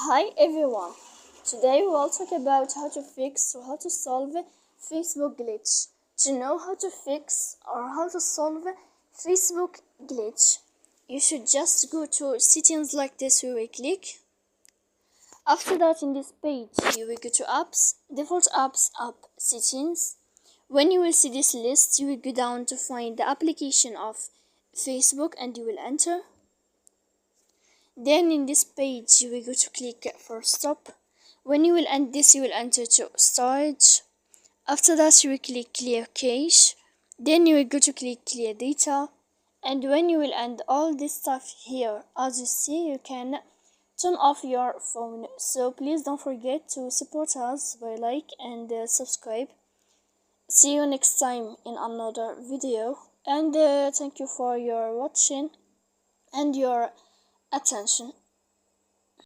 Hi everyone! Today we'll talk about how to fix or how to solve Facebook glitch. To know how to fix or how to solve Facebook glitch, you should just go to settings like this where we click. After that, in this page, you will go to apps, default apps, app settings. When you will see this list, you will go down to find the application of Facebook and you will enter. Then in this page you will go to click for stop. When you will end this, you will enter to storage. After that, you will click clear cache. Then you will go to click clear data. And when you will end all this stuff here, as you see, you can turn off your phone. So please don't forget to support us by like and subscribe. See you next time in another video, and thank you for your watching and your attention.